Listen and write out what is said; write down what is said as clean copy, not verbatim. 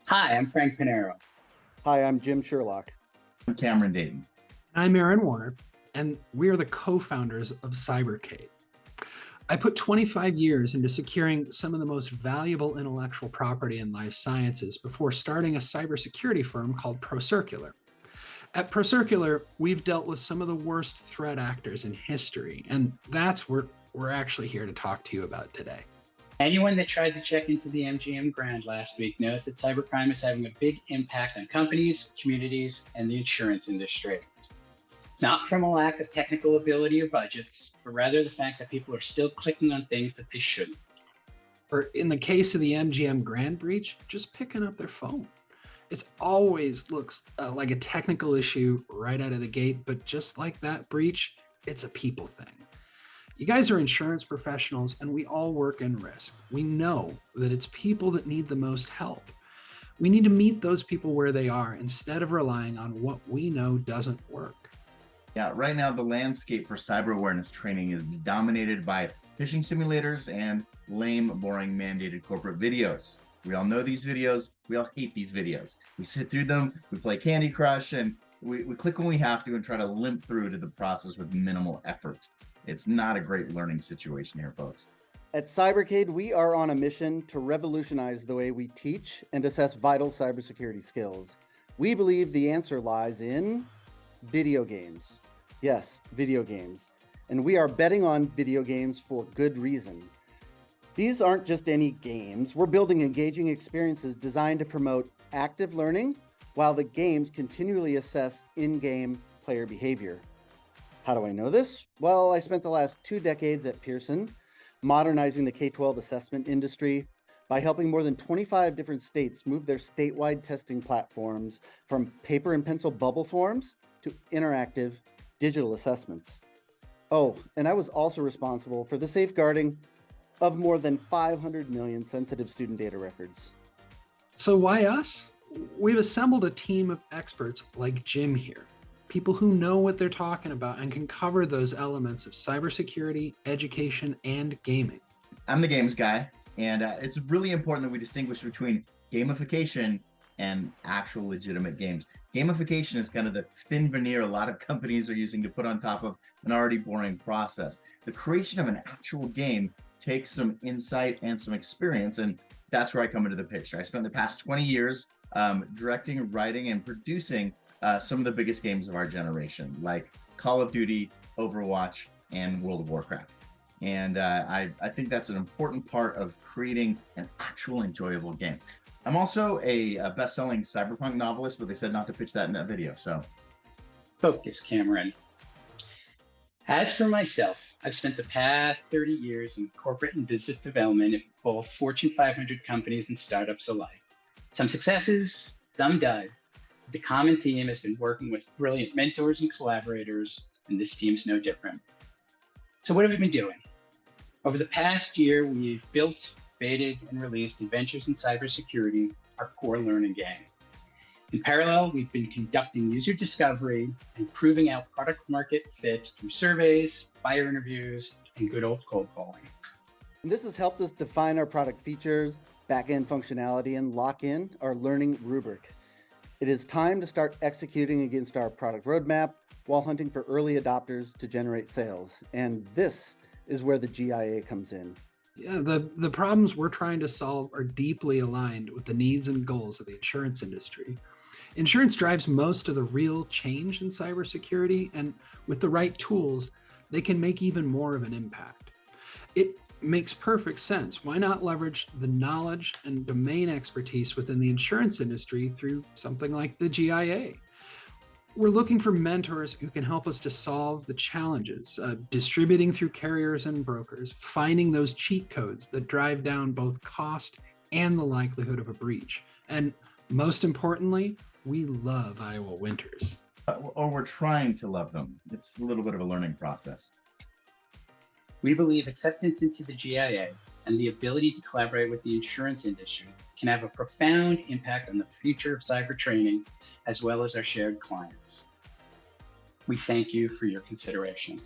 Hi, I'm Frank Pinero. Hi, I'm Jim Sherlock. I'm Cameron Dayton. I'm Aaron Warner, and we are the co-founders of Cybercade. I put 25 years into securing some of the most valuable intellectual property in life sciences before starting a cybersecurity firm called ProCircular. At ProCircular, we've dealt with some of the worst threat actors in history, and that's what we're actually here to talk to you about today. Anyone that tried to check into the MGM Grand last week knows that cybercrime is having a big impact on companies, communities, and the insurance industry. It's not from a lack of technical ability or budgets, but rather the fact that people are still clicking on things that they shouldn't. Or in the case of the MGM Grand breach, just picking up their phone. It always looks like a technical issue right out of the gate, but just like that breach, it's a people thing. You guys are insurance professionals and we all work in risk. We know that it's people that need the most help. We need to meet those people where they are instead of relying on what we know doesn't work. Yeah, right now the landscape for cyber awareness training is dominated by phishing simulators and lame, boring, mandated corporate videos. We all know these videos. We all hate these videos. We sit through them, we play Candy Crush, and we click when we have to and try to limp through to the process with minimal effort. It's not a great learning situation here, folks. At Cybercade, we are on a mission to revolutionize the way we teach and assess vital cybersecurity skills. We believe the answer lies in video games. Yes, video games. And we are betting on video games for good reason. These aren't just any games. We're building engaging experiences designed to promote active learning while the games continually assess in-game player behavior. How do I know this? Well, I spent the last 2 decades at Pearson, modernizing the K-12 assessment industry by helping more than 25 different states move their statewide testing platforms from paper and pencil bubble forms to interactive digital assessments. Oh, and I was also responsible for the safeguarding of more than 500 million sensitive student data records. So why us? We've assembled a team of experts like Jim here. People who know what they're talking about and can cover those elements of cybersecurity, education, and gaming. I'm the games guy, and it's really important that we distinguish between gamification and actual legitimate games. Gamification is kind of the thin veneer a lot of companies are using to put on top of an already boring process. The creation of an actual game takes some insight and some experience, and that's where I come into the picture. I spent the past 20 years directing, writing, and producing some of the biggest games of our generation, like Call of Duty, Overwatch, and World of Warcraft. And I think that's an important part of creating an actual enjoyable game. I'm also a best-selling cyberpunk novelist, but they said not to pitch that in that video, so. Focus, Cameron. As for myself, I've spent the past 30 years in corporate and business development at both Fortune 500 companies and startups alike. Some successes, some duds. The common theme has been working with brilliant mentors and collaborators, and this team's no different. So what have we been doing? Over the past year, we've built, betaed, and released Adventures in Cybersecurity, our core learning game. In parallel, we've been conducting user discovery and proving out product market fit through surveys, buyer interviews, and good old cold calling. And this has helped us define our product features, back-end functionality, and lock in our learning rubric. It is time to start executing against our product roadmap while hunting for early adopters to generate sales. And this is where the GIA comes in. Yeah, the problems we're trying to solve are deeply aligned with the needs and goals of the insurance industry. Insurance drives most of the real change in cybersecurity, and with the right tools, they can make even more of an impact. It makes perfect sense. Why not leverage the knowledge and domain expertise within the insurance industry through something like the GIA? We're looking for mentors who can help us to solve the challenges, distributing through carriers and brokers, finding those cheat codes that drive down both cost and the likelihood of a breach. And most importantly, we love Iowa winters. Or we're trying to love them. It's a little bit of a learning process. We believe acceptance into the GIA and the ability to collaborate with the insurance industry can have a profound impact on the future of cyber training, as well as our shared clients. We thank you for your consideration.